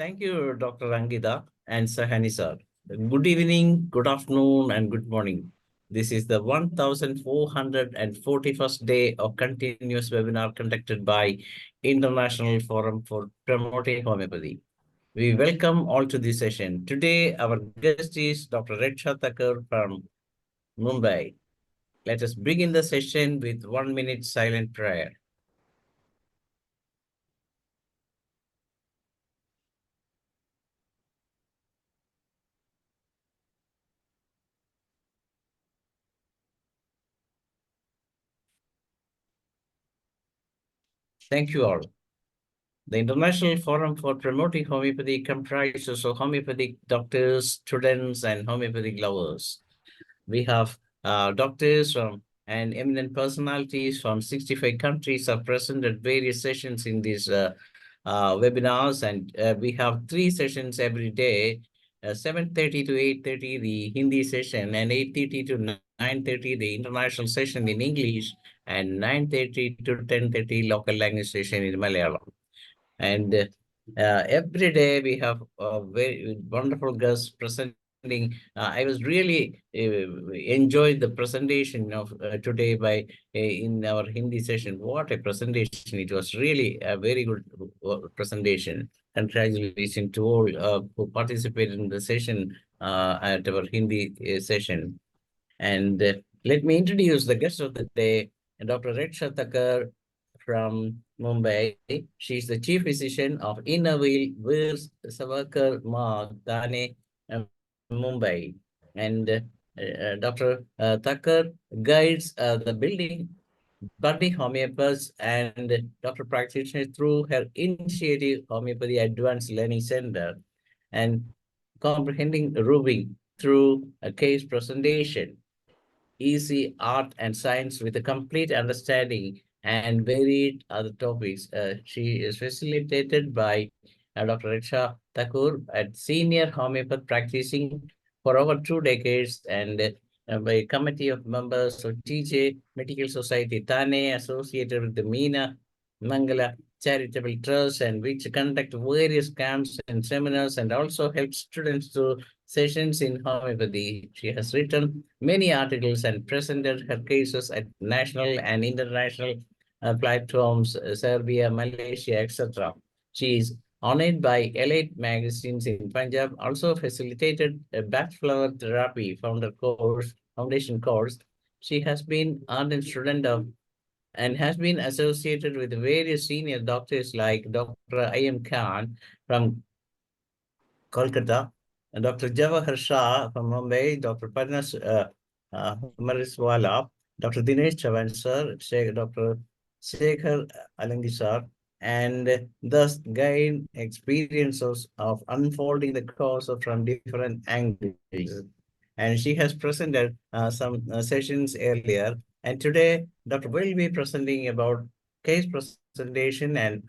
Thank you, Dr. Angida and Sahani sir. Good evening, good afternoon, and good morning. This is the 1441st day of continuous webinar conducted by International Forum for Promoting Homeopathy. We welcome all to this session. Today, our guest is Dr. RAKSHA THAKKER from Mumbai. Let us begin the session with 1 minute silent prayer. Thank you all. The International Forum for Promoting Homeopathy comprises of homeopathic doctors, students, and homeopathic lovers. We have doctors and eminent personalities from 65 countries are present at various sessions in these webinars, and we have 3 sessions every day, 7:30 to 8:30 the Hindi session, and 8:30 to 9:30 the international session in English, and 9:30 to 10:30 local language session in Malayalam. And every day we have very wonderful guests presenting. I was really enjoyed the presentation of today by in our Hindi session. What a presentation! It was really a very good presentation. Congratulations to all who participated in the session at our Hindi session. And let me introduce the guest of the day, Dr. RAKSHA THAKKER from Mumbai. She is the chief physician of Innerville Veer Savarkar Marg, Thane, Mumbai. And Dr. Thakkar guides the budding homeopaths and doctor practitioners through her initiative Homeopathy Advanced Learning Center and comprehending rubbing through a case presentation, easy art and science with a complete understanding and varied other topics. She is facilitated by Dr. RAKSHA THAKKER at senior homeopath practicing for over 2 decades, and by a committee of members of TJ Medical Society Thane, associated with the Meena Mangala Charitable Trust, and which conduct various camps and seminars and also help students to sessions in homeopathy. She has written many articles and presented her cases at national and international platforms, Serbia, Malaysia, etc. She is honored by elite magazines in Punjab, also facilitated a backflower therapy foundation course. She has been ardent student of and has been associated with various senior doctors like Dr. I.M. Khan from Kolkata, and Dr. Jawahar Shah from Mumbai, Dr. Parnas Mariswala, Dr. Dinesh Chavan sir, Dr. Shekhar Alangi sir, and thus gain experiences of unfolding the cause from different angles. And she has presented some sessions earlier. And today, Dr. will be presenting about case presentation and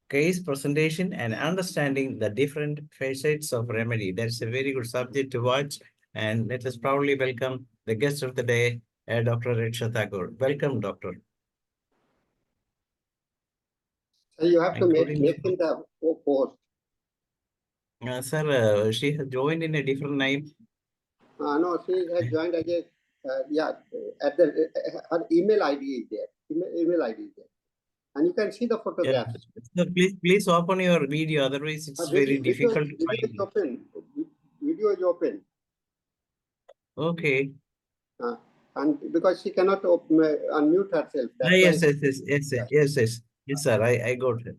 case presentation and understanding the different facets of remedy. That's a very good subject to watch. And let us proudly welcome the guest of the day, Dr. RAKSHA THAKKER. Welcome, doctor. So you have to make in the post. Sir, she has joined in a different name. No, she has joined as a, at the, her email ID is there. Email ID is there. And you can see the photographs. So please open your video, otherwise it's very difficult to find. Video is open. Video is open. Okay. And because she cannot unmute herself. Yes, sir. I got it.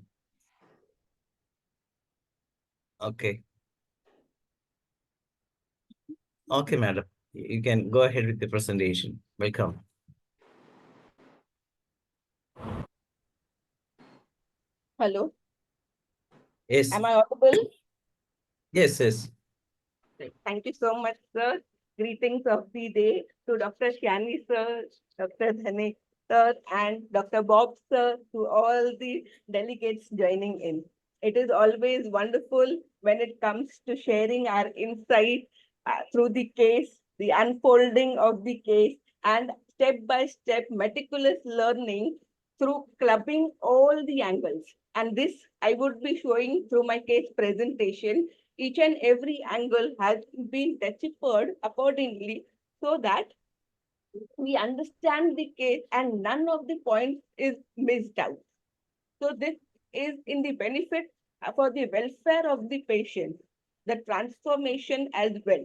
Okay. Okay, madam. You can go ahead with the presentation. Welcome. Hello. Yes. Am I audible? Yes. Thank you so much, sir. Greetings of the day to Dr. Shani sir, Dr. Dhane sir, and Dr. Bob sir, to all the delegates joining in. It is always wonderful when it comes to sharing our insight through the case, the unfolding of the case, and step-by-step meticulous learning through clubbing all the angles. And this I would be showing through my case presentation. Each and every angle has been deciphered accordingly so that we understand the case and none of the points is missed out. So this is in the benefit for the welfare of the patient, the transformation as well.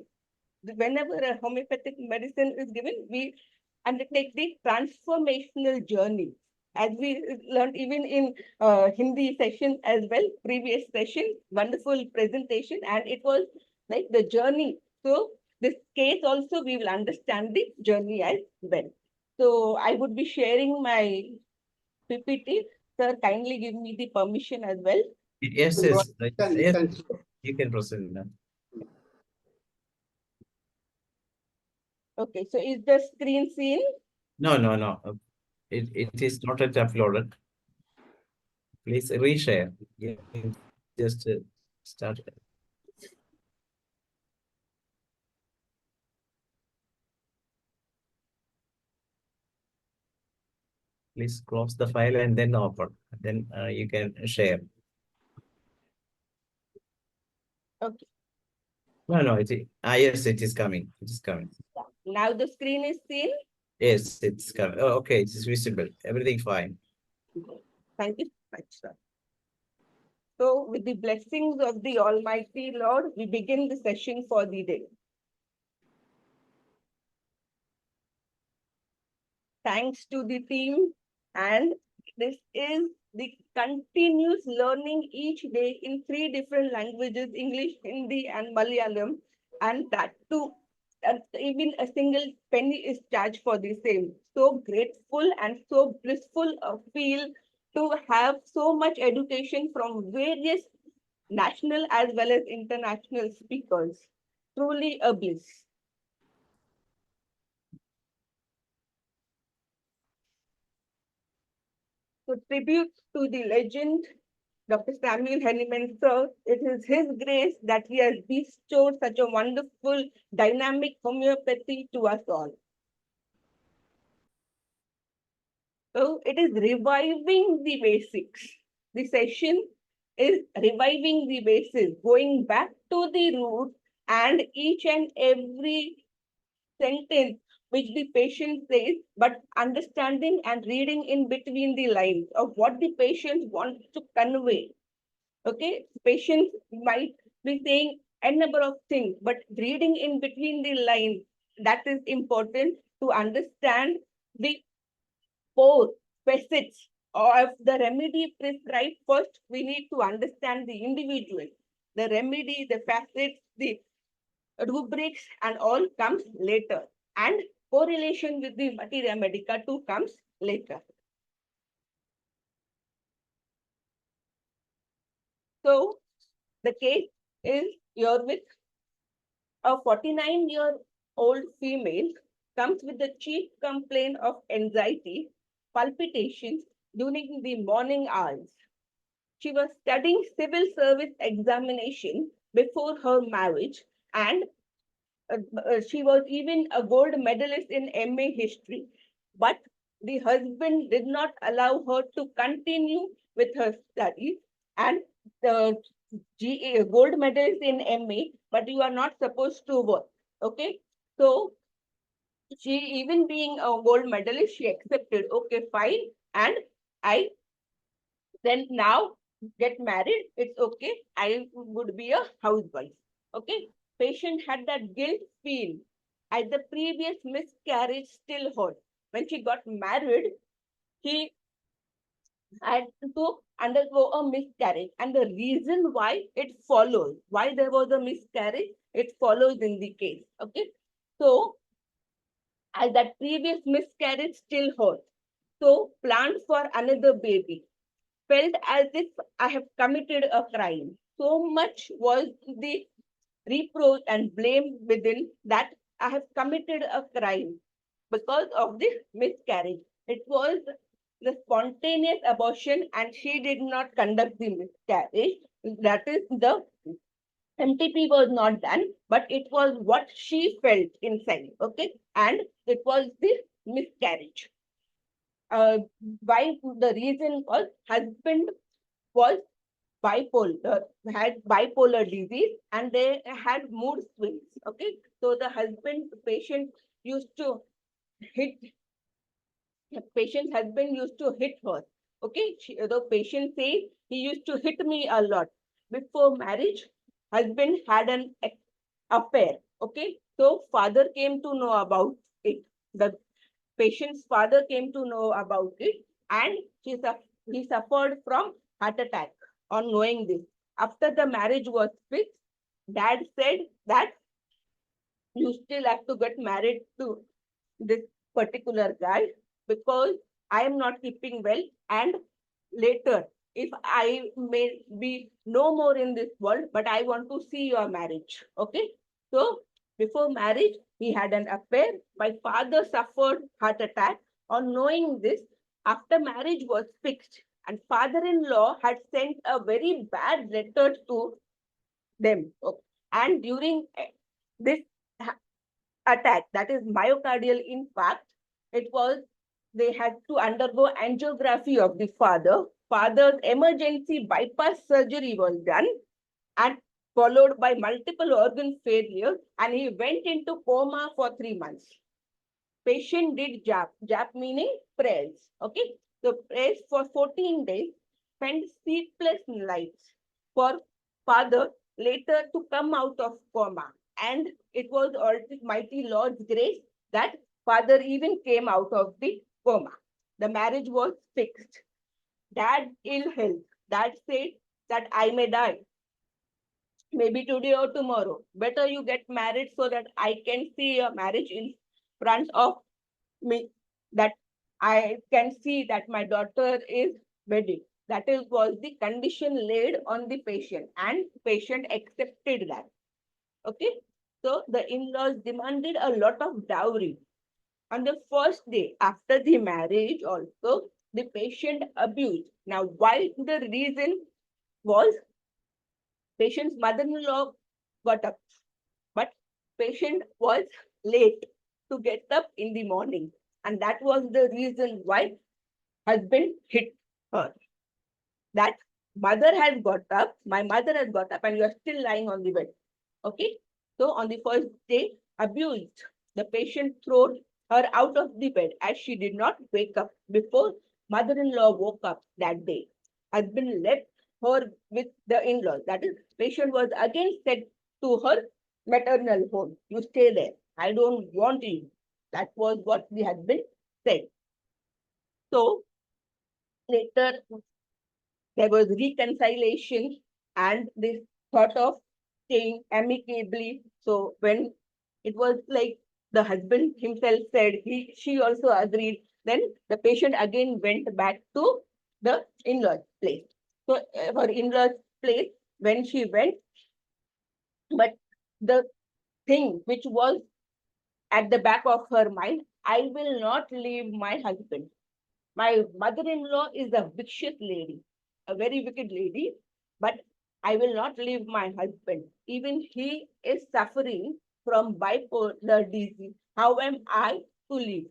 Whenever a homeopathic medicine is given, we undertake the transformational journey. As we learned even in Hindi session as well, previous session, wonderful presentation, and it was like the journey. So this case also we will understand the journey as well. So I would be sharing my PPT. Sir, kindly give me the permission as well. Yes, You yes, can, you yes, can. you can proceed now. Okay, so is the screen seen? No, no, no. It is not yet uploaded. Please reshare. You can just start. Please close the file and then open. Then you can share. Okay, No, no, yes, it is coming. It is coming. now the screen is seen. Yes, it's coming. Oh, okay, it is visible. Everything fine. Thank you so much, sir. So with the blessings of the Almighty Lord, we begin the session for the day. Thanks to the team, and this is the continuous learning each day in 3 different languages, English, Hindi, and Malayalam, and that too, even a single penny is charged for the same. So grateful and so blissful feel to have so much education from various national as well as international speakers. Truly a bliss. So tribute to the legend, Dr. Samuel Hahnemann, sir. It is his grace that he has bestowed such a wonderful, dynamic homeopathy to us all. So it is reviving the basics. The session is reviving the basics, going back to the root and each and every sentence which the patient says, but understanding and reading in between the lines of what the patient wants to convey. Okay, patients might be saying a number of things, but reading in between the lines, that is important to understand the four facets of the remedy prescribed. First, we need to understand the individual, the remedy, the facets, the rubrics, and all comes later. And correlation with the materia medica too comes later. So the case is here with a 49-year-old female comes with the chief complaint of anxiety, palpitations during the morning hours. She was studying civil service examination before her marriage, and she was even a gold medalist in MA history. But the husband did not allow her to continue with her studies, and the gold medalist in MA, but you are not supposed to work. Okay, so she, even being a gold medalist, she accepted. Okay, fine, and I then now get married. It's okay. I would be a housewife. Okay, patient had that guilt feel as the previous miscarriage still hurt. When she got married, he had to undergo a miscarriage, and the reason why it follows, why there was a miscarriage, it follows in the case. Okay, so as that previous miscarriage still hurt, so planned for another baby, felt as if I have committed a crime. So much was the reproach and blame within that I have committed a crime because of this miscarriage. It was the spontaneous abortion, and she did not conduct the miscarriage. That is, the MTP was not done, but it was what she felt inside. Okay, and it was the miscarriage. Why? The reason was husband was bipolar, had bipolar disease, and they had mood swings. Okay, so the patient used to hit, patient's husband used to hit her. Okay, the patient says he used to hit me a lot. Before marriage, husband had an affair. Okay, so father came to know about it. The patient's father came to know about it, and he suffered from heart attack on knowing this. After the marriage was fixed, dad said that you still have to get married to this particular guy because I am not keeping well, and later, if I may be no more in this world, but I want to see your marriage. Okay, so before marriage he had an affair. My father suffered heart attack. On knowing this, after marriage was fixed, and father-in-law had sent a very bad letter to them. Okay. And during this attack, that is myocardial infarct, it was, they had to undergo angiography of the father. Father's emergency bypass surgery was done and followed by multiple organ failure, and he went into coma for 3 months. Patient did jap meaning prayers. Okay, so prayers for 14 days, spent sleepless nights for father later to come out of coma. And it was Almighty Lord's grace that father even came out of the coma. The marriage was fixed. Dad ill health. Dad said that I may die, maybe today or tomorrow. Better you get married so that I can see your marriage in front of me, that I can see that my daughter is wedded. That is was the condition laid on the patient, and patient accepted that. Okay, so the in-laws demanded a lot of dowry. On the first day after the marriage, also the patient abused. Now, why the reason was patient's mother-in-law got up, but patient was late to get up in the morning, and that was the reason why husband hit her. That mother has got up, my mother has got up, and you are still lying on the bed. Okay, so on the first day, abused. The patient threw her out of the bed as she did not wake up before mother-in-law woke up that day. Husband left her with the in-laws. That is, patient was again said to her maternal home, you stay there. I don't want you. That was what the husband said. So later there was reconciliation, and they thought of staying amicably. So when it was like the husband himself said she also agreed, then the patient again went back to the in-laws place. So her in-laws place when she went, but the thing which was at the back of her mind, I will not leave my husband. My mother-in-law is a vicious lady, a very wicked lady, but I will not leave my husband. Even he is suffering from bipolar disease. How am I to live?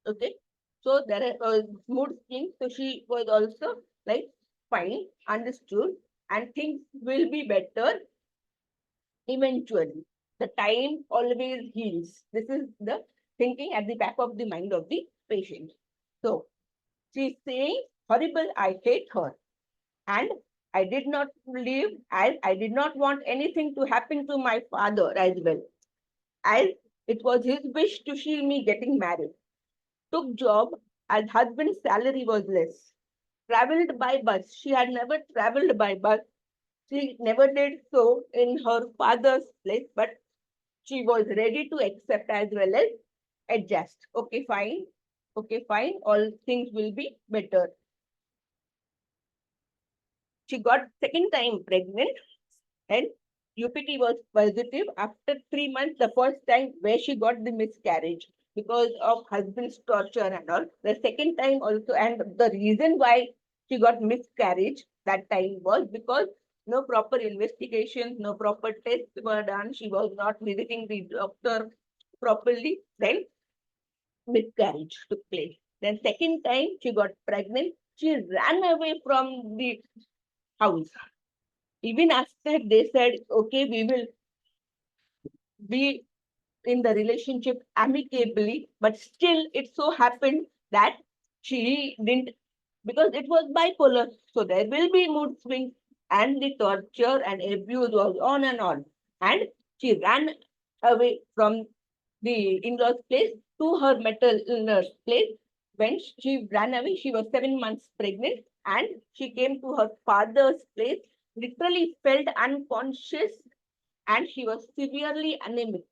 Okay. So there was mood swings. So she was also like, fine, understood, and things will be better eventually. The time always heals. This is the thinking at the back of the mind of the patient. So she's saying, horrible, I hate her. And I did not leave, as I did not want anything to happen to my father as well, as it was his wish to see me getting married. Took job as husband's salary was less. Traveled by bus. She had never traveled by bus. She never did so in her father's place, but she was ready to accept as well as adjust. Okay, fine. Okay, fine. All things will be better. She got second time pregnant, and UPT was positive. After 3 months, the first time where she got the miscarriage because of husband's torture and all. The second time also, and the reason why she got miscarriage that time was because no proper investigation, no proper tests were done. She was not visiting the doctor properly. Then miscarriage took place. Then second time she got pregnant. She ran away from the house. Even after they said, okay, we will be in the relationship amicably, but still it so happened that she didn't, because it was bipolar. So there will be mood swings, and the torture and abuse was on and on. And she ran away from the in-laws place to her maternal place. When she ran away, she was 7 months pregnant, and she came to her father's place, literally felt unconscious, and she was severely anemic.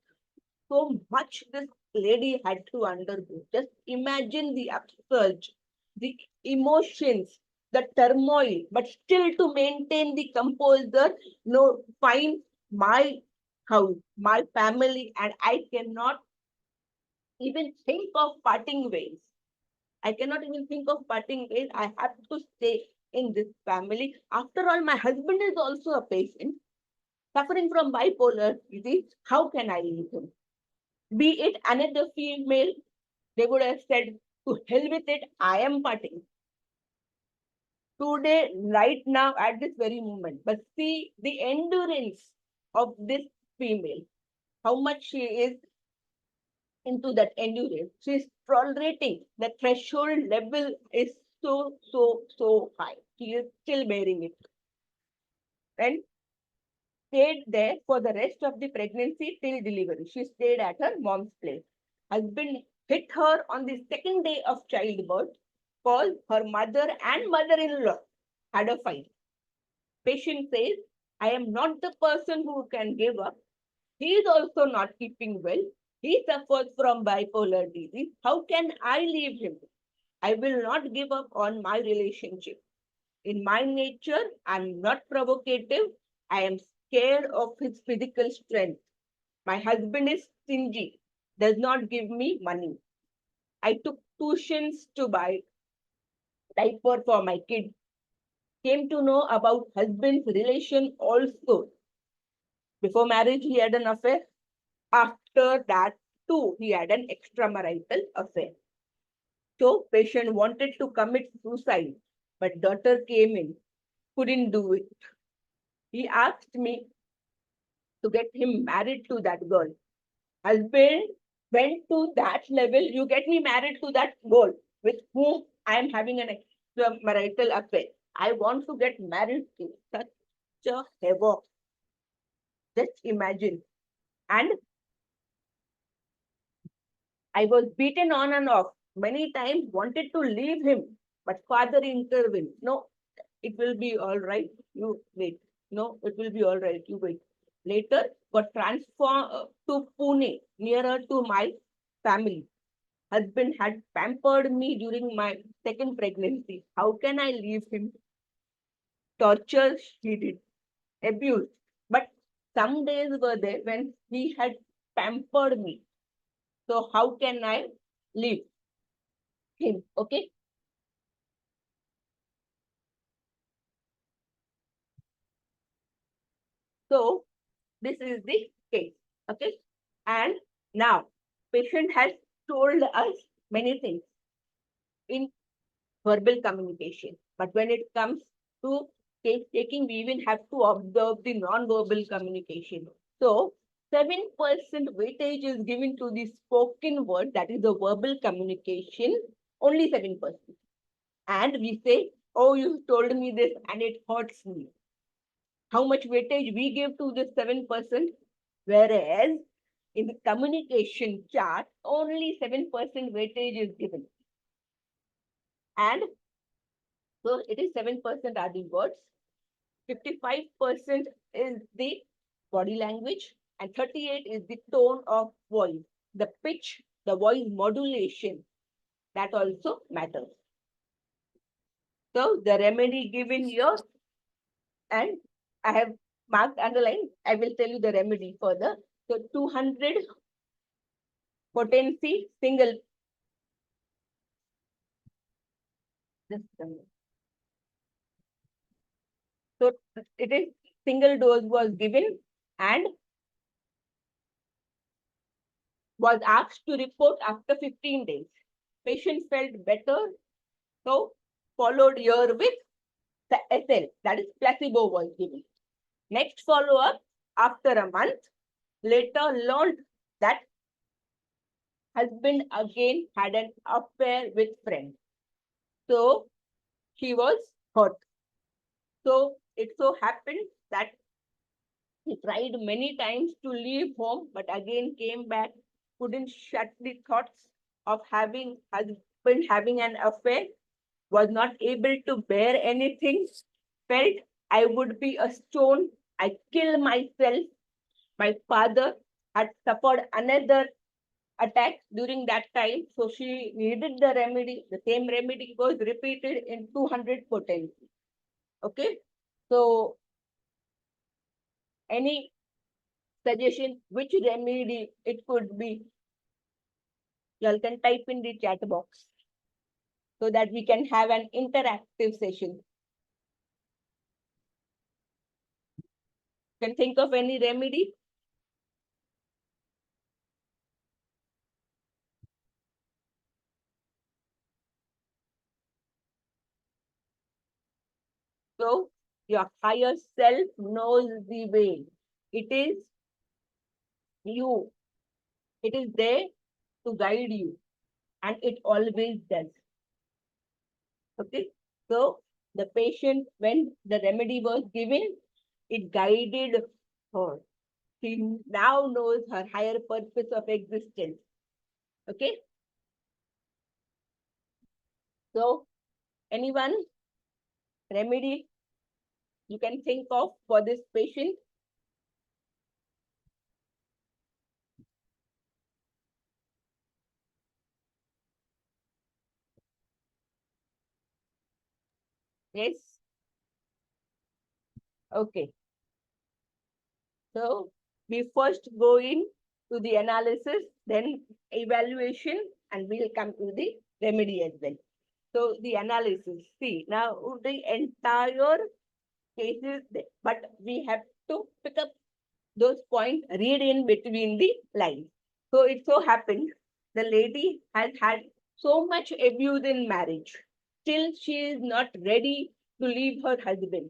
So much this lady had to undergo. Just imagine the upsurge, the emotions, the turmoil, but still to maintain the composure. No, fine, my house, my family, and I cannot even think of parting ways. I cannot even think of parting ways. I have to stay in this family. After all, my husband is also a patient suffering from bipolar disease. How can I leave him? Be it another female, they would have said, to hell with it, I am parting. Today, right now, at this very moment. But see the endurance of this female, how much she is into that endurance. She is tolerating. The threshold level is so high. She is still bearing it. And stayed there for the rest of the pregnancy till delivery. She stayed at her mom's place. Husband hit her on the second day of childbirth, called her mother and mother-in-law had a fight. Patient says, I am not the person who can give up. He is also not keeping well. He suffers from bipolar disease. How can I leave him? I will not give up on my relationship. In my nature, I'm not provocative. I am scared of his physical strength. My husband is stingy, does not give me money. I took tuitions to buy diaper for my kid. Came to know about husband's relation also. Before marriage, he had an affair. After that, too, he had an extramarital affair. So patient wanted to commit suicide, but daughter came in, couldn't do it. He asked me to get him married to that girl. Husband went to that level. You get me married to that girl with whom I am having an extramarital affair. I want to get married to such a havoc. Just imagine. And I was beaten on and off many times, wanted to leave him, but father intervened. No, it will be all right. You wait. No, it will be all right. You wait. Later, got transferred to Pune, nearer to my family. Husband had pampered me during my second pregnancy. How can I leave him? Torture he did, abuse. But some days were there when he had pampered me. So how can I leave him? Okay. So this is the case. Okay. And now patient has told us many things in verbal communication. But when it comes to case taking, we even have to observe the non-verbal communication. So 7% weightage is given to the spoken word, that is the verbal communication, only 7%. And we say, oh, you told me this and it hurts me. How much weightage we give to this 7%? Whereas in the communication chart, only 7% weightage is given. And so it is 7% are the words, 55% is the body language, and 38 is the tone of voice, the pitch, the voice modulation, that also matters. So the remedy given here, and I have marked underline, I will tell you the remedy for the, so 200 potency single. So it is single dose was given and was asked to report after 15 days. Patient felt better, so followed here with SL, that is placebo, was given. Next follow-up, after a month, later learned that husband again had an affair with friend. So she was hurt. So it so happened that he tried many times to leave home, but again came back, couldn't shut the thoughts of having husband having an affair, was not able to bear anything, felt I would be a stone, I kill myself. My father had suffered another attack during that time, so she needed the remedy. The same remedy was repeated in 200 potency. Okay, so any suggestion which remedy it could be? You all can type in the chat box so that we can have an interactive session. Can think of any remedy? So your higher self knows the way. It is you. It is there to guide you, and it always does. Okay. So the patient, when the remedy was given, it guided her. She now knows her higher purpose of existence. Okay. So anyone remedy you can think of for this patient? Yes. Okay. So we first go in to the analysis, then evaluation, and we'll come to the remedy as well. So the analysis, see, now the entire cases, but we have to pick up those points, read in between the lines. So it so happened the lady has had so much abuse in marriage. Still, she is not ready to leave her husband.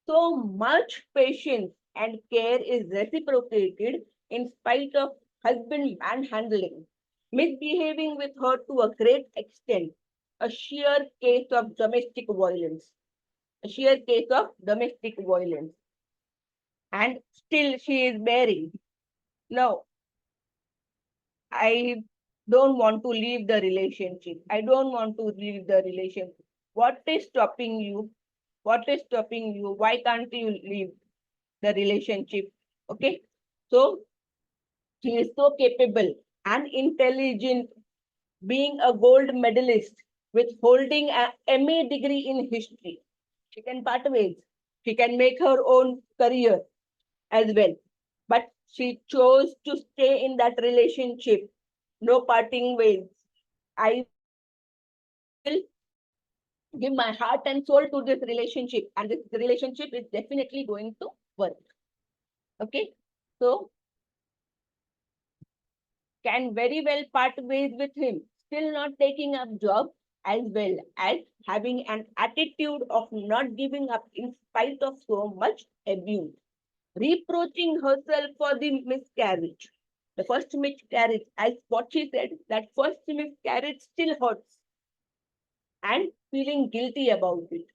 So much patience and care is reciprocated in spite of husband manhandling, misbehaving with her to a great extent, a sheer case of domestic violence. A sheer case of domestic violence. And still she is bearing. No, I don't want to leave the relationship. I don't want to leave the relationship. What is stopping you? What is stopping you? Why can't you leave the relationship? Okay. So she is so capable and intelligent, being a gold medalist with holding a MA degree in history. She can part ways. She can make her own career as well. But she chose to stay in that relationship. No parting ways. I will give my heart and soul to this relationship, and this relationship is definitely going to work. Okay. So can very well part ways with him, still not taking up job, as well as having an attitude of not giving up in spite of so much abuse, reproaching herself for the miscarriage. The first miscarriage, as what she said, that first miscarriage still hurts and feeling guilty about it.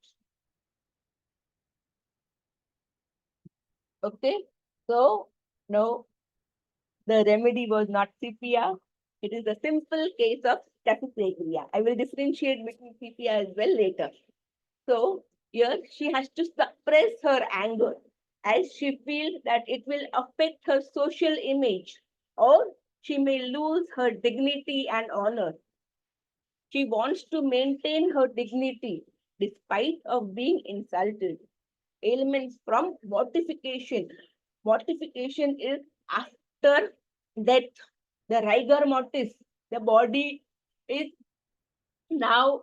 Okay, so no, the remedy was not CPR. It is a simple case of tachycardia. I will differentiate between CPR as well later. So here she has to suppress her anger as she feels that it will affect her social image, or she may lose her dignity and honor. She wants to maintain her dignity despite of being insulted. Ailments from mortification. Mortification is after death. The rigor mortis, the body is now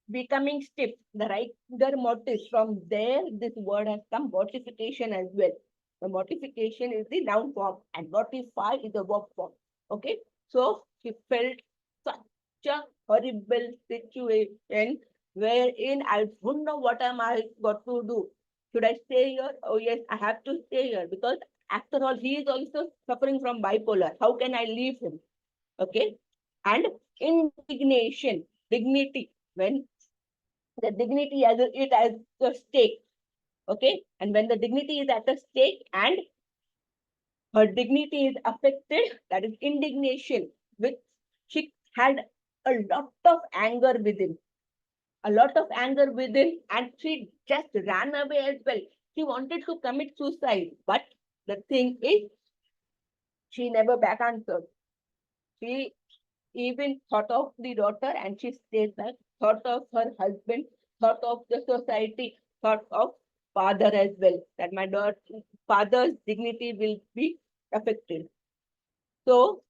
becoming stiff. The rigor mortis, from there this word has come, mortification as well. The mortification is the noun form and mortify is the verb form. Okay, so she felt such a horrible situation wherein I don't know what am I got to do. Should I stay here? Oh yes, I have to stay here because after all, he is also suffering from bipolar. How can I leave him? Okay. And indignation, dignity, when the dignity as it as a stake. Okay. And when the dignity is at a stake and her dignity is affected, that is indignation, which she had a lot of anger within. A lot of anger within, and she just ran away as well. She wanted to commit suicide, but the thing is, she never back answered. She even thought of the daughter and she stayed back, thought of her husband, thought of the society, thought of father as well, that my daughter, father's dignity will be affected. So,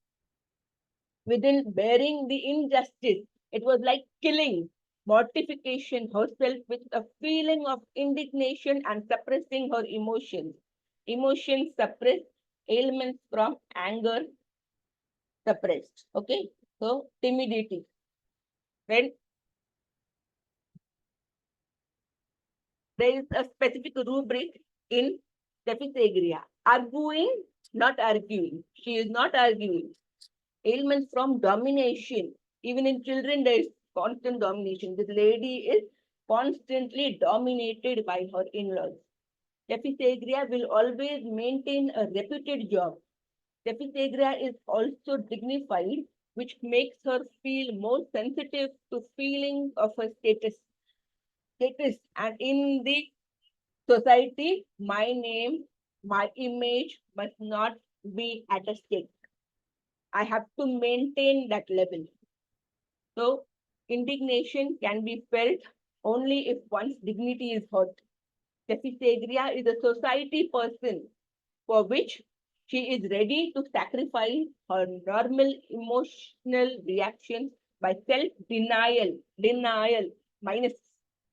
within bearing the injustice, it was like killing, mortification herself with a feeling of indignation and suppressing her emotions. Emotions suppressed, ailments from anger suppressed. Okay, so timidity. When there is a specific rubric in Stephysagria, arguing, not arguing. She is not arguing. Ailments from domination. Even in children, there is constant domination. This lady is constantly dominated by her in-laws. Stephysagria will always maintain a reputed job. Stephysagria is also dignified, which makes her feel more sensitive to feelings of her status. And in the society, my name, my image must not be at a stake. I have to maintain that level. So indignation can be felt only if one's dignity is hurt. Stephysagria is a society person for which she is ready to sacrifice her normal emotional reactions by denial, minus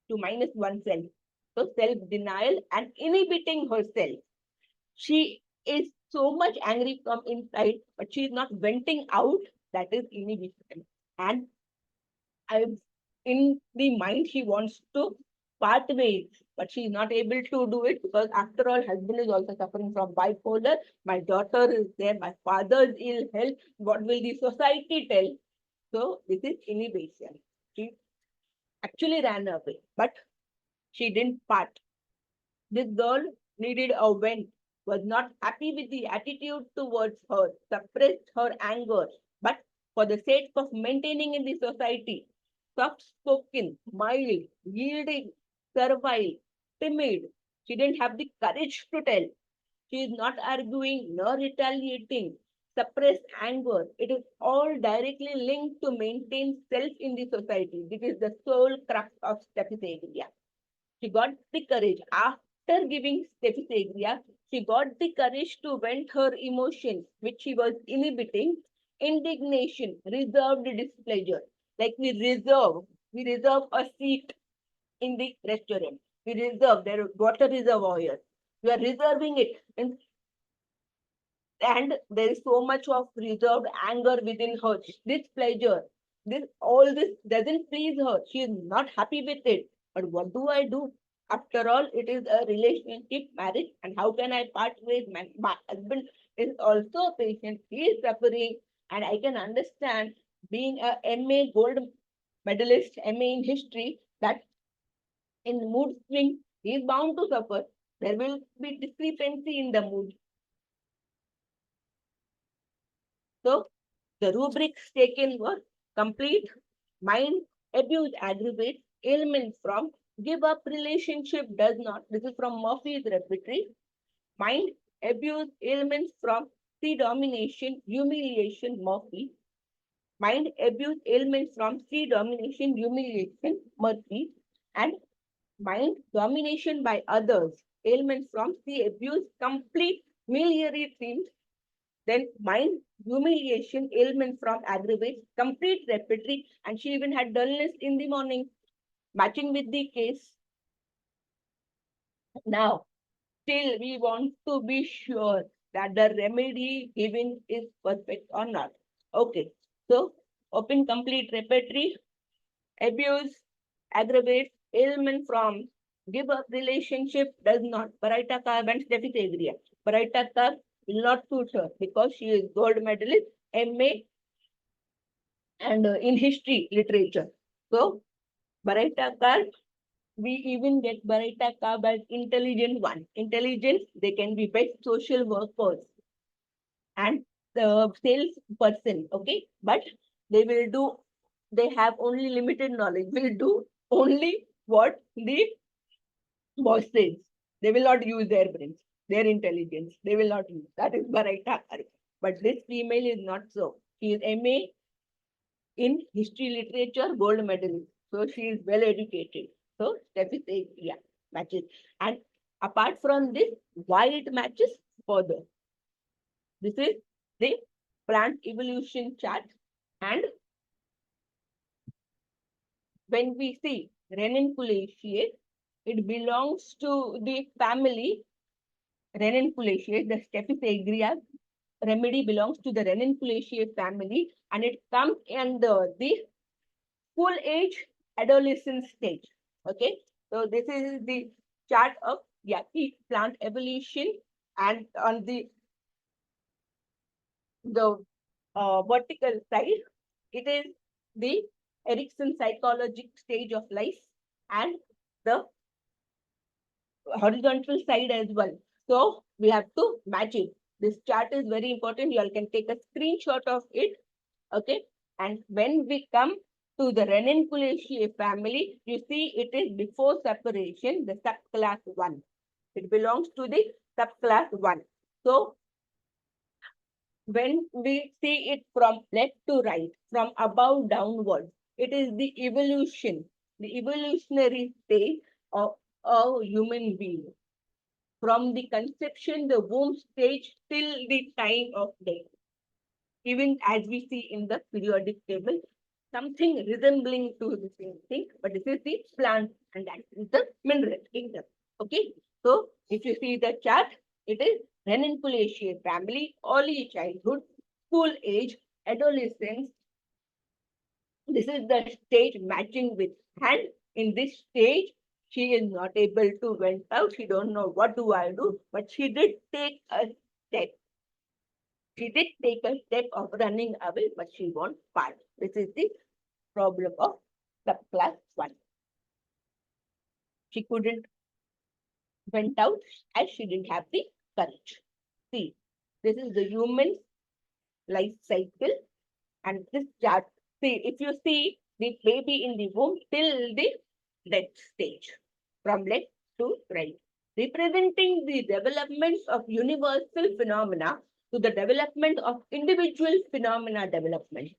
to minus oneself. So self-denial and inhibiting herself. She is so much angry from inside, but she is not venting out. That is inhibition. And in the mind, she wants to part ways, but she is not able to do it because, after all, husband is also suffering from bipolar. My daughter is there. My father's ill health. What will the society tell? So this is inhibition. She actually ran away, but she didn't part. This girl needed a vent, was not happy with the attitude towards her, suppressed her anger, but for the sake of maintaining in the society, soft-spoken, mild, yielding, servile, timid. She didn't have the courage to tell. She is not arguing nor retaliating. Suppressed anger. It is all directly linked to maintain self in the society. This is the sole crux of Stephysagria. She got the courage. After giving Stephysagria, she got the courage to vent her emotions, which she was inhibiting. Indignation, reserved displeasure. Like we reserve a seat in the restaurant. We reserve, there are water reservoirs. We are reserving it. And there is so much of reserved anger within her. Displeasure. All this doesn't please her. She is not happy with it. But what do I do? After all, it is a relationship, marriage, and how can I part ways? My husband is also a patient. He is suffering, and I can understand, being a MA gold medalist, MA in history, that in mood swing, he is bound to suffer. There will be discrepancy in the mood. So the rubrics taken were complete, mind, abuse, aggravate, ailments from, give up, relationship, does not. This is from Murphy's repertory. Mind, abuse, ailments from, C domination, humiliation, Murphy. Mind, abuse, ailments from, C domination, humiliation, Murphy. And mind, domination by others, ailments from, C abuse, complete miliary themes. Then mind, humiliation, ailment from, aggravate, complete repertory, and she even had dullness in the morning, matching with the case. Now, still we want to be sure that the remedy given is perfect or not. Okay, so open complete repertory, abuse, aggravates ailment from give up relationship, does not. Baraita Carb and Stephithagria. Baraita Carb will not suit her because she is gold medalist, MA, and in history literature. So Baraita Carb, we even get Baraita Carb as intelligent one. Intelligence, they can be best social workers and the sales person, okay? But they will do, they have only limited knowledge, will do only what the boss says. They will not use their brains, their intelligence. They will not use. That is Baraita Carb. But this female is not so. She is MA in history literature, gold medalist. So she is well educated. So Steffi says, yeah, matches. And apart from this, why it matches further? This is the plant evolution chart. And when we see Reninculaceae, it belongs to the family Reninculaceae, the Stephithagria remedy belongs to the Reninculaceae family, and it comes in the full age adolescent stage. Okay, so this is the chart of plant evolution, and on the vertical side, it is the Erikson psychological stage of life, and the horizontal side as well. So we have to match it. This chart is very important. You all can take a screenshot of it. Okay. And when we come to the Reninculaceae family, you see it is before separation, the subclass 1. It belongs to the subclass 1. So when we see it from left to right, from above downwards, it is the evolution, the evolutionary stage of a human being. From the conception, the womb stage, till the time of death. Even as we see in the periodic table, something resembling to the same thing, but this is the plant and that is the mineral kingdom. Okay, so if you see the chart, it is Reninculaceae family, early childhood, school age, adolescence. This is the stage matching with hand. In this stage, she is not able to went out. She don't know what do I do, but she did take a step. She did take a step of running away, but she won't part. This is the problem of subclass 1. She couldn't went out as she didn't have the courage. See, this is the human life cycle, and this chart. See, if you see the baby in the womb till the death stage, from left to right, representing the development of universal phenomena to the development of individual phenomena development.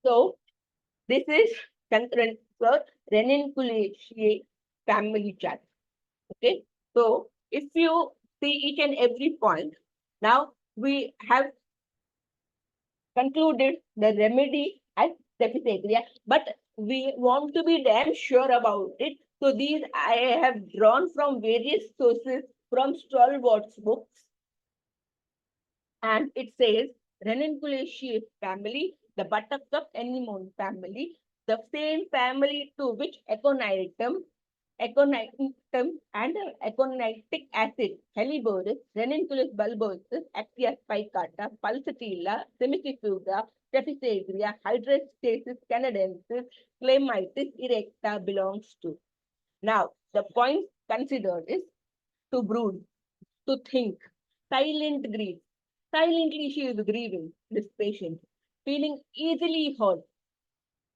So this is Reninculaceae family chart. Okay, so if you see each and every point, now we have concluded the remedy at Stephithagria, but we want to be damn sure about it. So these I have drawn from various sources from Stalwart's books. And it says Reninculaceae family, the buttercup anemone family, the same family to which aconitum and aconitic acid, Helleborus, Ranunculus bulbosus, Actia spicata, Pulsatilla, Semicifuga, Stephithagria, Hydrostasis canadensis, Clematis erecta belongs to. Now, the point considered is to brood, to think, silent grief. Silently she is grieving, this patient, feeling easily hurt,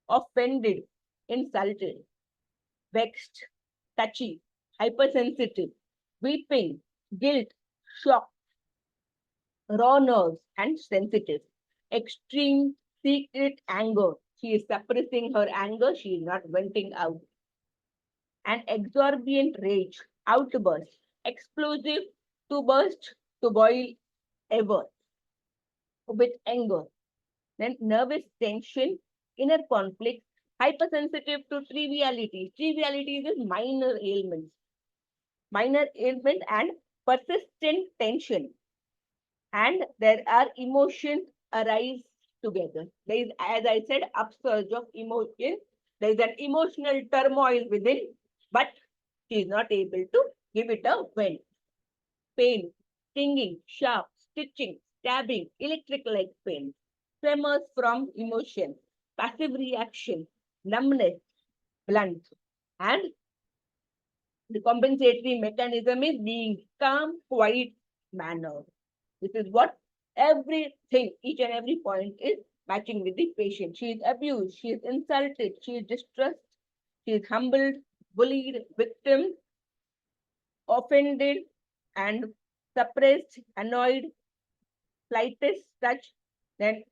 offended, insulted, vexed, touchy, hypersensitive, weeping, guilt, shock, raw nerves, and sensitive. Extreme secret anger. She is suppressing her anger. She is not venting out. An exorbitant rage, outburst, explosive, to burst, to boil ever, with anger. Then nervous tension, inner conflict, hypersensitive to trivialities. Trivialities is minor ailments. Minor ailment and persistent tension. And there are emotions arise together. There is, as I said, upsurge of emotion. There is an emotional turmoil within, but she is not able to give it a vent. Pain, stinging, sharp, stitching, stabbing, electric-like pain, tremors from emotion, passive reaction, numbness, blunt, and the compensatory mechanism is being calm, quiet manner. This is what everything, each and every point is matching with the patient. She is abused, she is insulted, she is distressed, she is humbled, bullied, victim, offended, and suppressed, annoyed, slightest touch, then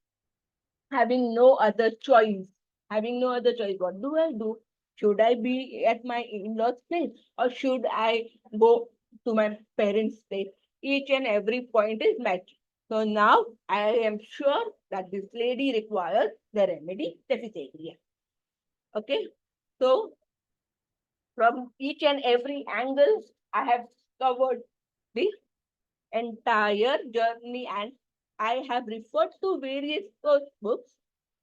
having no other choice. Having no other choice. What do I do? Should I be at my in-laws' place or should I go to my parents' place? Each and every point is matched. So now I am sure that this lady requires the remedy deficitaria. Okay. So from each and every angle, I have covered the entire journey and I have referred to various course books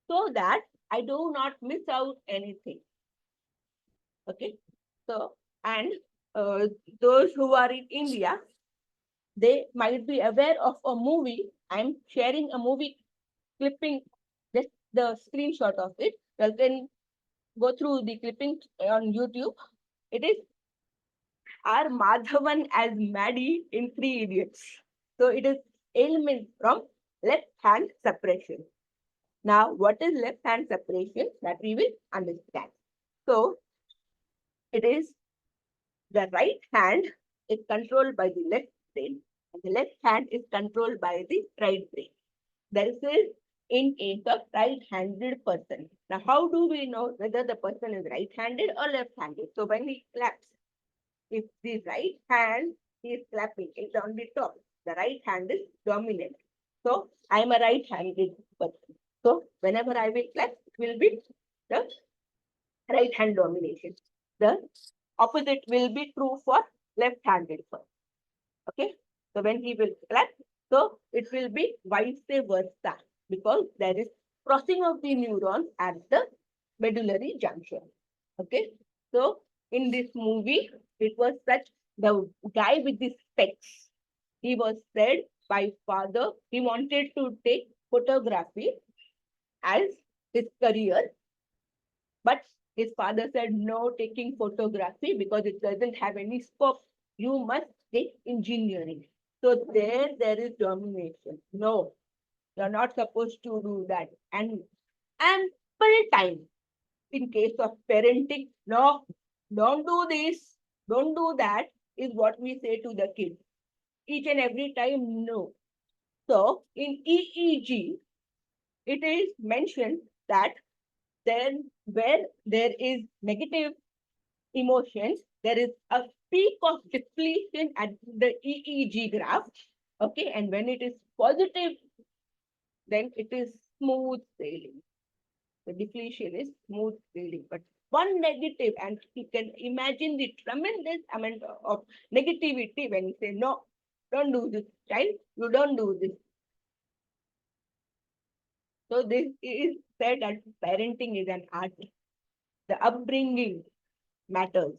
so that I do not miss out anything. Okay. So, and those who are in India, they might be aware of a movie. I'm sharing a movie clipping, just the screenshot of it. You can go through the clipping on YouTube. It is R. Madhavan as Maddie in Three Idiots. So it is ailment from left hand suppression. Now, what is left hand suppression? That we will understand. So it is the right hand is controlled by the left brain, and the left hand is controlled by the right brain. This is in case of right-handed person. Now, how do we know whether the person is right-handed or left-handed? So when he claps, if the right hand is clapping, it's on the top. The right hand is dominant. So I'm a right-handed person. So whenever I will clap, it will be the right hand domination. The opposite will be true for left-handed person. Okay. So when he will clap, so it will be vice versa because there is crossing of the neuron at the medullary junction. Okay. So in this movie, it was such the guy with the specs. He was said by father, he wanted to take photography as his career, but his father said, no taking photography because it doesn't have any scope. You must take engineering. So there is domination. No, you're not supposed to do that. And ample time in case of parenting. No, don't do this, don't do that is what we say to the kid. Each and every time, no. So in EEG, it is mentioned that then where there is negative emotions, there is a peak of depletion at the EEG graph. Okay, and when it is positive, then it is smooth sailing. The depletion is smooth sailing. But one negative, and you can imagine the tremendous amount of negativity when you say, no, don't do this, child, you don't do this. So this is said that parenting is an art. The upbringing matters.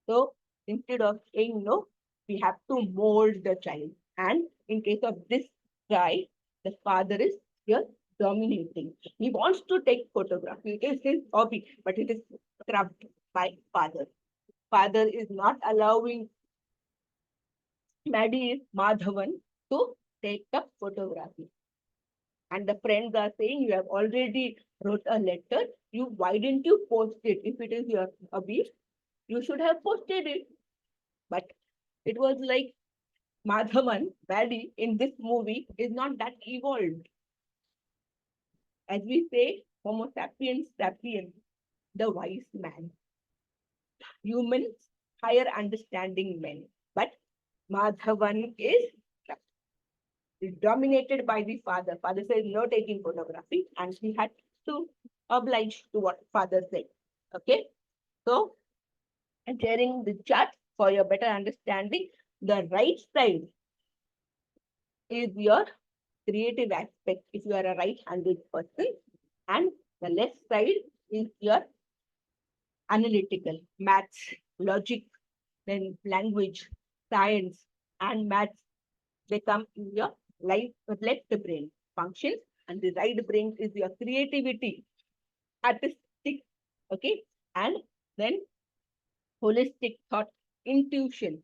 So instead of saying no, we have to mold the child. And in case of this guy, the father is here dominating. He wants to take photography. It is his hobby, but it is scrubbed by father. Father is not allowing Maddie Madhavan to take up photography. And the friends are saying, you have already wrote a letter. Why didn't you post it? If it is your hobby, you should have posted it. But it was like Madhavan, Maddie in this movie is not that evolved. As we say, Homo sapiens sapiens, the wise man. Humans, higher understanding men. But Madhavan is dominated by the father. Father says no taking photography, and he had to oblige to what father said. Okay. So, and sharing the chart for your better understanding, the right side is your creative aspect if you are a right-handed person, and the left side is your analytical, maths, logic, then language, science, and maths. They come in your left brain functions, and the right brain is your creativity, artistic, okay, and then holistic thought, intuition.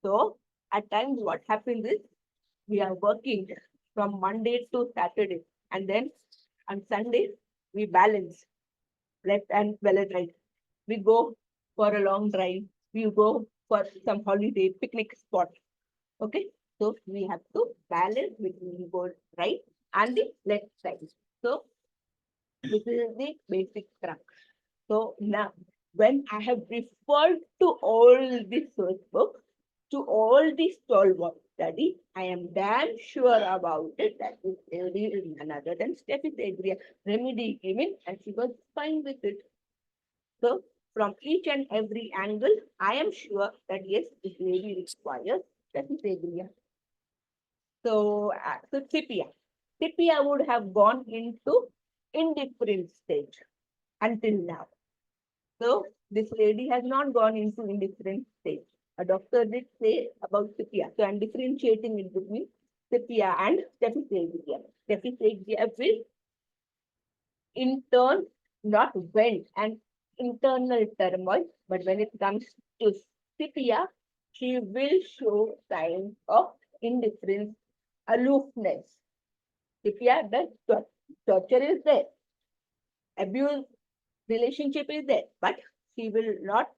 So at times what happens is we are working from Monday to Saturday, and then on Sunday we balance left and well and right. We go for a long drive, we go for some holiday picnic spot. Okay, so we have to balance between both right and the left side. So this is the basic crux. So now, when I have referred to all the source books, to all the stalwart study, I am damn sure about it that this lady is none other than Steffi Adria remedy given, and she was fine with it. So from each and every angle, I am sure that yes, this lady requires Steffi Adria. So, so CCAH would have gone into indifferent stage until now. So this lady has not gone into indifferent stage. A doctor did say about CCAH. So I'm differentiating it between CCAH and Stephysagia. Stephysagia will in turn not vent an internal turmoil, but when it comes to CCAH, she will show signs of indifference, aloofness. CCAH, the torture is there, abuse relationship is there, but she will not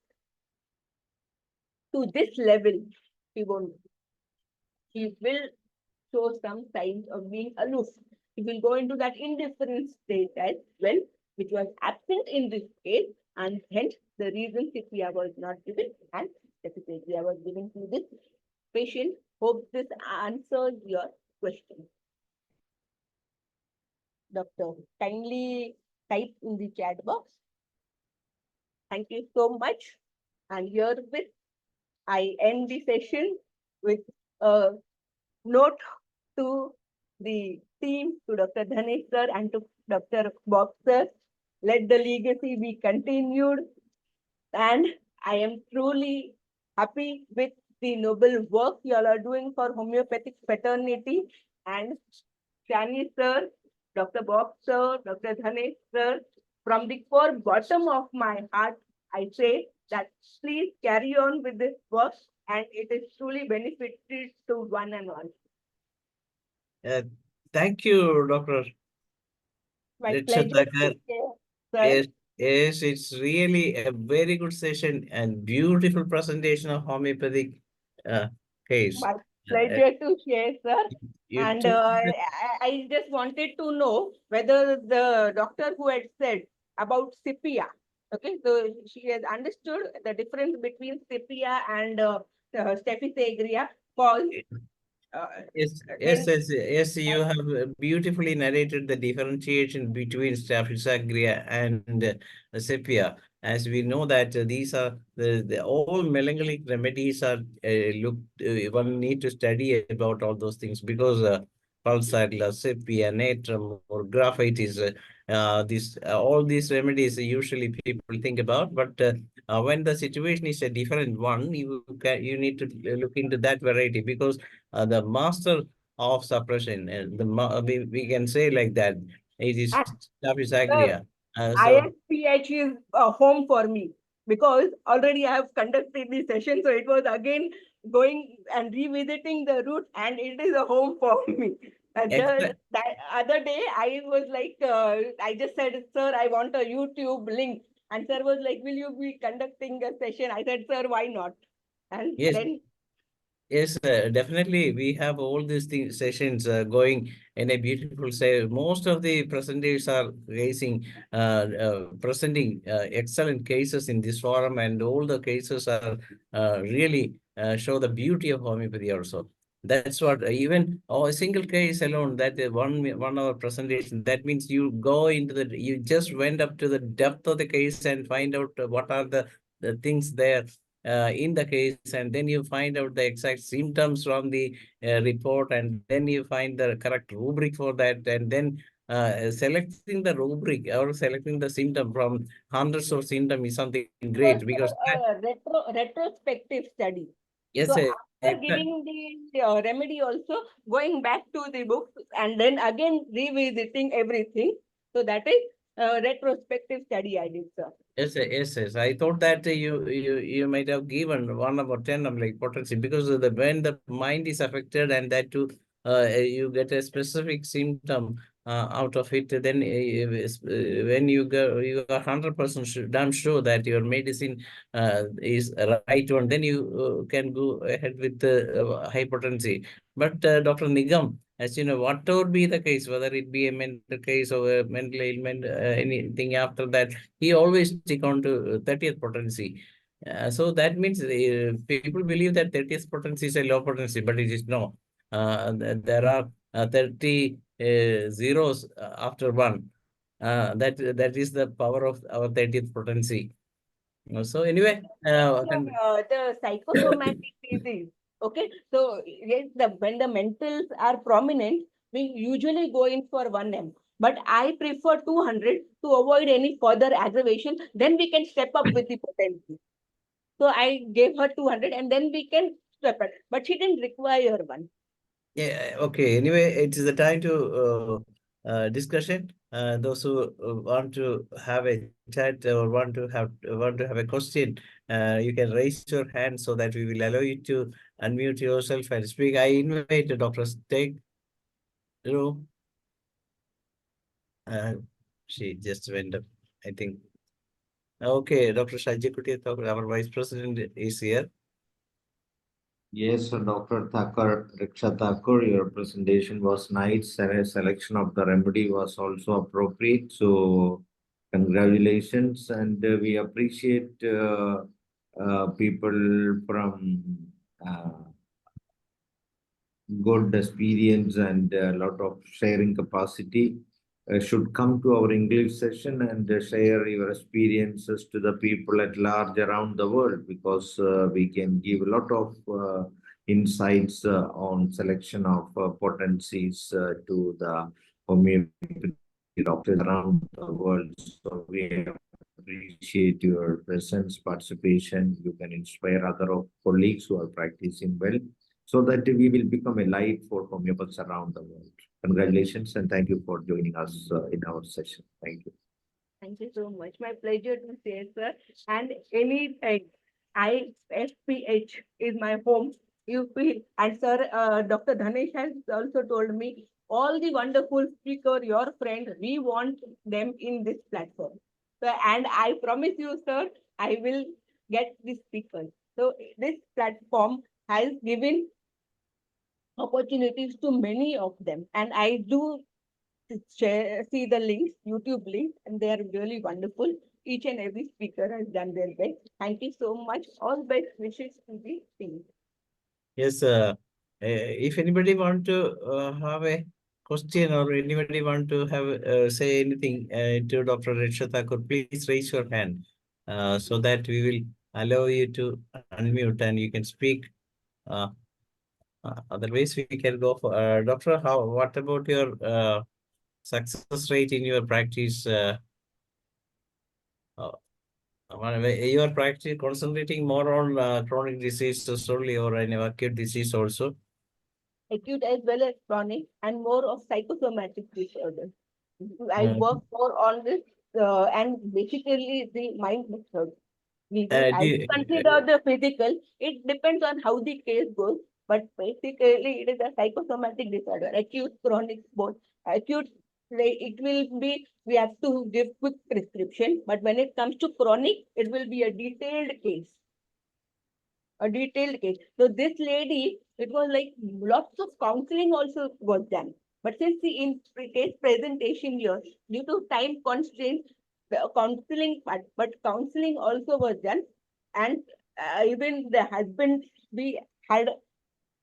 to this level. She won't. She will show some signs of being aloof. She will go into that indifferent state as well, which was absent in this case, and hence the reason CCAH was not given and CCAH was given to this patient. Hope this answers your question. Doctor, kindly type in the chat box. Thank you so much. And herewith, I end the session with a note to the team, to Dr. Dhanesh sir and to Dr. Bob sir. Let the legacy be continued. And I am truly happy with the noble work you all are doing for homeopathic fraternity. And Shani sir, Dr. Bob sir, Dr. Dhanesh sir, from the core bottom of my heart, I say that please carry on with this work, and it is truly benefited to one and all. Thank you, Dr. My RAKSHA pleasure. THAKKER. Sir. Yes, yes, it's really a very good session and beautiful presentation of homeopathic case. My pleasure to share, sir. You And took I just wanted to know whether the doctor who had said about CCAH, okay, so she has understood the difference between CCAH and Staphysagrina cause. Yes, you have beautifully narrated the differentiation between Staphysagria and Sepia. As we know that these are the all melancholic remedies are one need to study about all those things because Pulsar, Sepia, Natrum, or graphite is all these remedies usually people think about, but when the situation is a different one, you need to look into that variety because the master of suppression, and we can say like that, it is Staphysagrina. So IFPH is a home for me because already I have conducted the session. So it was again going and revisiting the route, and it is a home for me. That other day, I was like, I just said, sir, I want a YouTube link. And sir was like, will you be conducting a session? I said, sir, why not? And yes. then Yes, definitely. We have all these sessions going in a beautiful say. Most of the presenters are presenting excellent cases in this forum, and all the cases are really show the beauty of homeopathy also. That's what even a single case alone, that 1 hour presentation, that means you go into you just went up to the depth of the case and find out what are the things there in the case, and then you find out the exact symptoms from the report, and then you find the correct rubric for that, and then selecting the rubric or selecting the symptom from hundreds of symptoms is something great, because Retrospective study. yes, So after giving the remedy also, going back to the books and then again revisiting everything. So that is retrospective study I did, sir. Yes. I thought that you might have given 1/10 of like potency, because of the when the mind is affected, and that too you get a specific symptom out of it, then when you go, you are 100% damn sure that your medicine is right one, then you can go ahead with the hypertension. But Dr. Nigam, as you know, whatever be the case, whether it be a mental case or a mental ailment, anything after that, he always stick on to 30th potency. So that means people believe that 30th potency is a low potency, but it is no. There are 30 zeros after one. That is the power of our 30th potency. So anyway, The psychosomatic disease. Okay, so yes, when the mentals are prominent, we usually go in for 1M. But I prefer 200 to avoid any further aggravation. Then we can step up with the potency. So I gave her 200 and then we can step up. But she didn't require one. yeah, okay. Anyway, it is the time to discussion. Those who want to have a chat or want to have a question, you can raise your hand so that we will allow you to unmute yourself and speak. I invite Dr. Steg. She just went up, I think. Okay, Dr. Shajikuti, our Vice President, is here. Yes, Dr. Thakkar, RAKSHA THAKKER, your presentation was nice, and a selection of the remedy was also appropriate. So, congratulations, and we appreciate people from good experience and a lot of sharing capacity should come to our English session and share your experiences to the people at large around the world, because we can give a lot of insights on selection of potencies to the homeopathy doctors around the world. So we appreciate your presence, participation. You can inspire other colleagues who are practicing well, so that we will become a light for homeopaths around the world. Congratulations, and thank you for joining us in our session. Thank you. Thank you so much. My pleasure to say, sir. And anything, IFPH is my home. You feel, and sir, Dr. Dhanesh has also told me, all the wonderful speaker, your friend, we want them in this platform. So, and I promise you, sir, I will get the speakers. So this platform has given opportunities to many of them, and I do see the links, YouTube links, and they are really wonderful. Each and every speaker has done their best. Thank you so much. All best wishes to the team. Yes, if anybody want to have a question, or anybody want to have say anything to Dr. RAKSHA THAKKER, please raise your hand so that we will allow you to unmute and you can speak. Otherwise, we can go for Doctor. What about your success rate in your practice? You are practicing concentrating more on chronic diseases only, or any acute disease also? Acute as well as chronic, and more of psychosomatic disorders. I work more on this, and basically the mind method. I consider the physical. It depends on how the case goes, but basically it is a psychosomatic disorder, acute, chronic, both. Acute, it will be, we have to give quick prescription, but when it comes to chronic, it will be a detailed case. A detailed case. So this lady, it was like lots of counseling also was done. But since the in case presentation here, due to time constraints, the counseling part, but counseling also was done. And even the husband, we had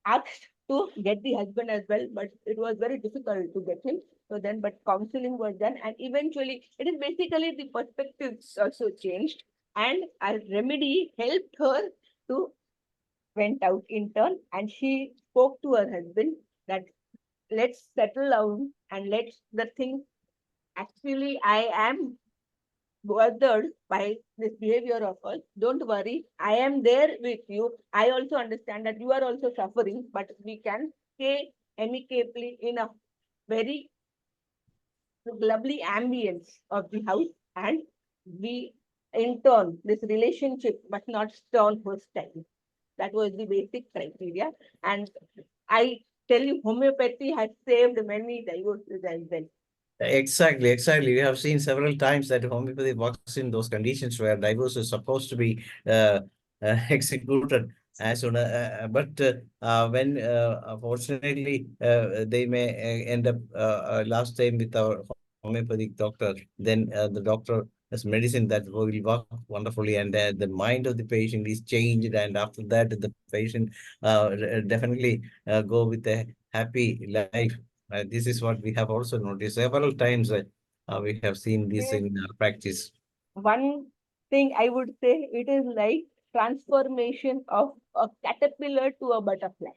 asked to get the husband as well, but it was very difficult to get him. So then, but counseling was done, and eventually, it is basically the perspective also changed, and a remedy helped her to went out in turn, and she spoke to her husband that let's settle down and let's the thing. Actually, I am bothered by this behavior of us. Don't worry, I am there with you. I also understand that you are also suffering, but we can stay amicably in a very lovely ambience of the house, and we in turn this relationship must not turn hostile. That was the basic criteria. And I tell you, homeopathy has saved many divorces as well. Exactly, exactly. We have seen several times that homeopathy works in those conditions where divorce is supposed to be executed as soon when unfortunately they may end up last time with our homeopathic doctor, then the doctor has medicine that will work wonderfully, and the mind of the patient is changed, and after that the patient definitely go with a happy life. This is what we have also noticed several times. We have seen this in our practice. One thing I would say, it is like transformation of a caterpillar to a butterfly.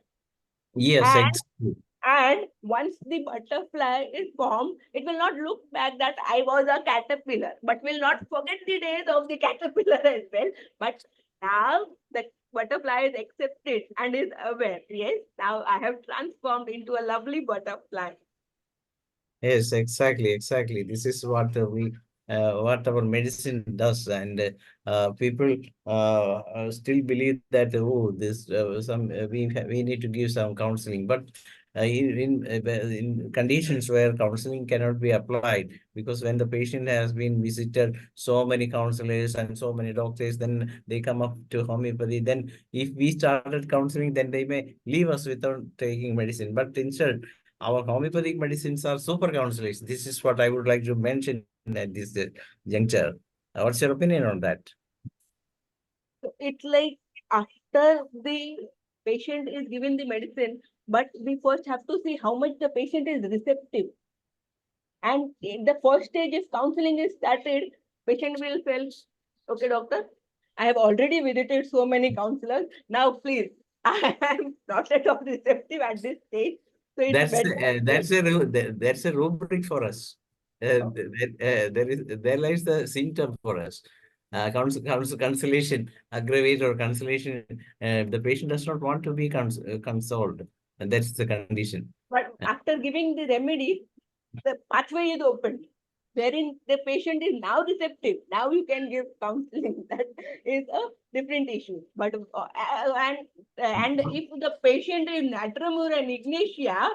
Yes, And exactly. And once the butterfly is formed, it will not look back that I was a caterpillar, but will not forget the days of the caterpillar as well. But now the butterfly is accepted and is aware. Yes, now I have transformed into a lovely butterfly. Yes, exactly, exactly. This is what what our medicine does, and people still believe that this we need to give some counseling, but in conditions where counseling cannot be applied, because when the patient has been visited so many counselors and so many doctors, then they come up to homeopathy. Then if we started counseling, then they may leave us without taking medicine. But instead, our homeopathic medicines are super counselors. This is what I would like to mention at this juncture. What's your opinion on that? So it's like after the patient is given the medicine, but we first have to see how much the patient is receptive. And in the first stage, if counseling is started, patient will feel, okay, doctor, I have already visited so many counselors. Now, please, I am not at all receptive at this stage. So it's better. That's a rubric for us. There lies the symptom for us. Consolation, aggravate or consolation. The patient does not want to be consoled, and that's the condition. But after giving the remedy, the pathway is opened, wherein the patient is now receptive. Now you can give counseling. That is a different issue. But and if the patient is natramur and ignatia,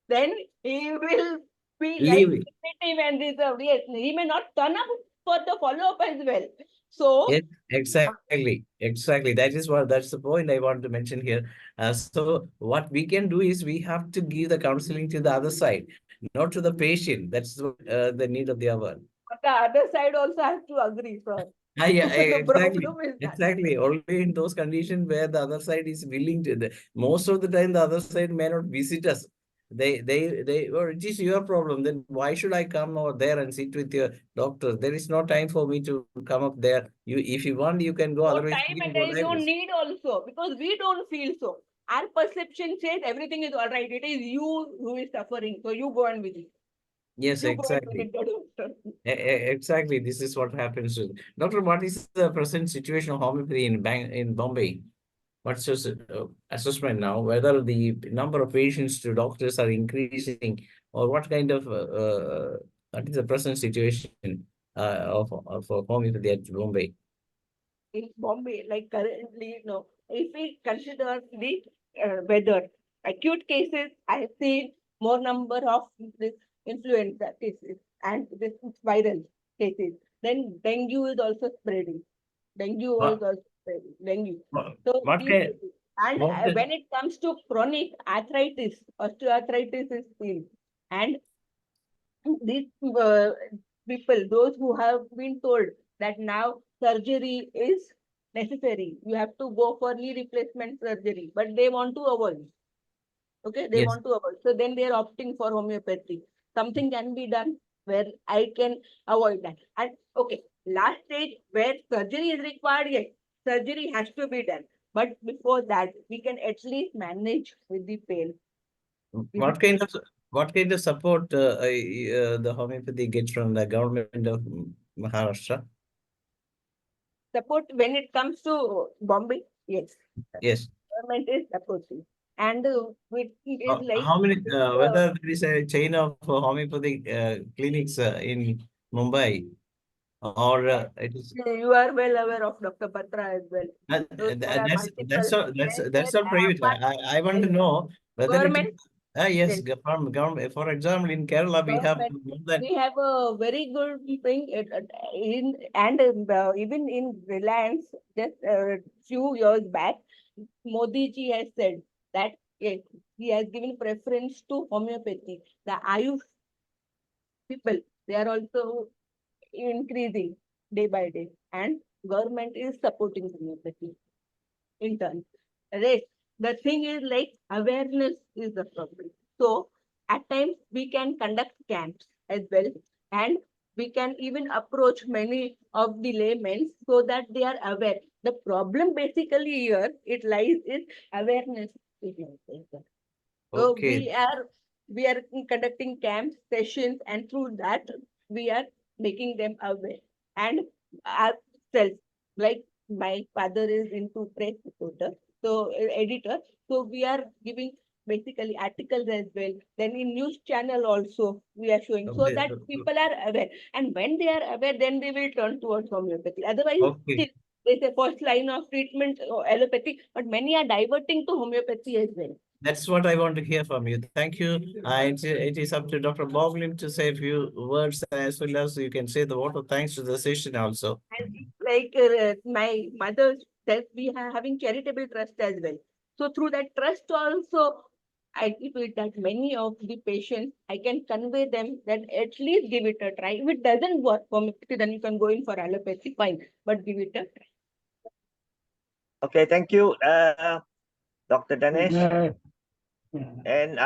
then he will be like Leave it. sensitive and reserved. Yes, he may not turn up for the follow-up as well. So Yes, exactly, exactly. That's the point I want to mention here. So what we can do is we have to give the counseling to the other side, not to the patient. That's the need of the hour. the other side also has to agree, sir. Yeah, The exactly, problem is that. exactly. Only in those conditions where the other side is willing to. Most of the time, the other side may not visit us. Or it is your problem. Then why should I come over there and sit with your doctor? There is no time for me to come up there. If you want, you can go. No Otherwise, time you and can there go is like no this. need also, because we don't feel so. Our perception says everything is all right. It is you who is suffering. So you go and visit. Yes, You go and exactly. visit the doctor. Exactly. This is what happens. Doctor, what is the present situation of homeopathy in Bombay? What's your assessment now? Whether the number of patients to doctors are increasing, or what kind of what is the present situation of homeopathy at Bombay? In Bombay, like currently, no. If we consider the weather, acute cases, I have seen more number of this influenza cases and this viral cases. Then dengue is also spreading. Dengue was What also spreading. Dengue. what, So what these kind? cases. And What the, when it comes to chronic arthritis, osteoarthritis is seen. And these people, those who have been told that now surgery is necessary, you have to go for knee replacement surgery, but they want to avoid. Okay, they yes. want to avoid. So then they are opting for homeopathy. Something can be done where I can avoid that. And okay, last stage where surgery is required, yes, surgery has to be done. But before that, we can at least manage with the pain. What kind of support the homeopathy gets from the government of Maharashtra? Support when it comes to Bombay, yes. Yes. Government is supporting. And it is like How many, whether there is a chain of homeopathic clinics in Mumbai, or it is you are well aware of Dr. Patra as well. So there are that's not private. I want to know whether it government. is, yes, Yes. government. For example, in Kerala, we have Government, more than we have a very good thing in and even in Reliance just few years back, Modi ji has said that yes, he has given preference to homeopathy. The Ayush people, they are also increasing day by day, and government is supporting homeopathy in turn. Right. The thing is like awareness is the problem. So at times we can conduct camps as well, and we can even approach many of the laymen so that they are aware. The problem basically here it lies in awareness. So okay. we are conducting camps, sessions, and through that we are making them aware. And ourselves, like my father is into press reporter, so editor. So we are giving basically articles as well. Then in news channel also we are showing so that people are aware. And when they are aware, then they will turn towards homeopathy. Otherwise, Okay. they say first line of treatment or allopathy, but many are diverting to homeopathy as well. That's what I want to hear from you. Thank you. It is up to Dr. Boglin to say a few words, as well as you can say the vote of thanks to the session also. And like my mother says, we are having charitable trust as well. So through that trust also, I feel that many of the patients, I can convey them that at least give it a try. If it doesn't work for me, then you can go in for allopathy, fine, but give it a try. Okay, thank you, Dr. Dinesh. And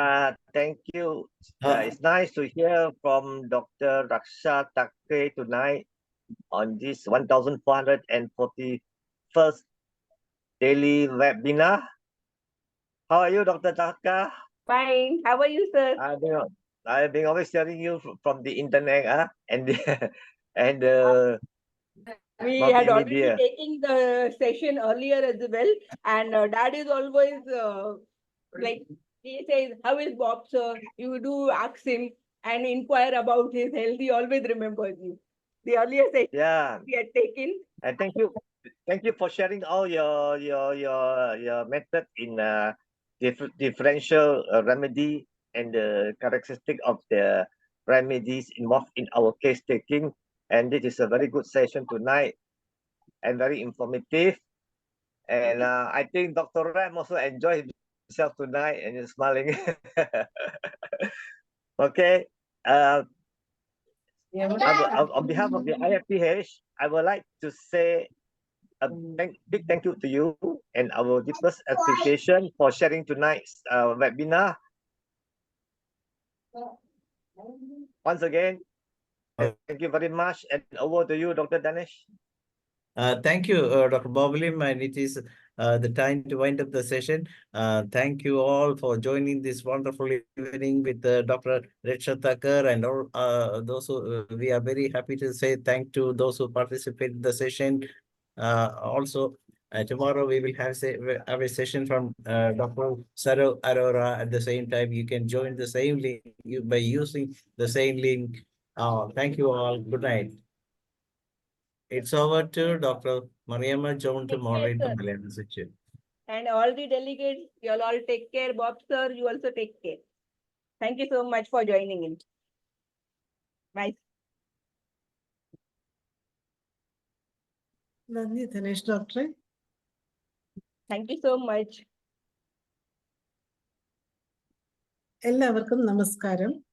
thank you. It's nice to hear from Dr. RAKSHA THAKKER tonight on this 1441st daily webinar. How are you, Dr. Thakkar? Fine. How are you, sir? I've been always hearing you from the internet, and and we had already multimedia. taken the session earlier as well, and Dad is always like he says, "How is Bob, sir?" You do ask him and inquire about his health. He always remembers you. The earlier session we had taken. And thank you for sharing all your method in differential remedy and the characteristic of the remedies involved in our case taking. And this is a very good session tonight and very informative. And I think Dr. Ram also enjoyed himself tonight and is smiling. Okay. On behalf of the IFPH, I would like to say a big thank you to you and our deepest appreciation for sharing tonight's webinar. Once again, thank you very much, and over to you, Dr. Dinesh. Thank you, Dr. Boblin, and it is the time to wind up the session. Thank you all for joining this wonderful evening with Dr. RAKSHA THAKKER and all those who we are very happy to say thank to those who participated in the session. Also, tomorrow we will have a session from Dr. Saro Arora. At the same time, you can join the same link by using the same link. Thank you all. Good night. It's over to Dr. Mariamma John to moderate the Malayalam section. And all the delegates, you all take care. Bob, sir, you also take care. Thank you so much for joining in. Bye. Nandi Dinesh Doctor. Thank you so much. എല്ലാവർക്കും നമസ്കാരം.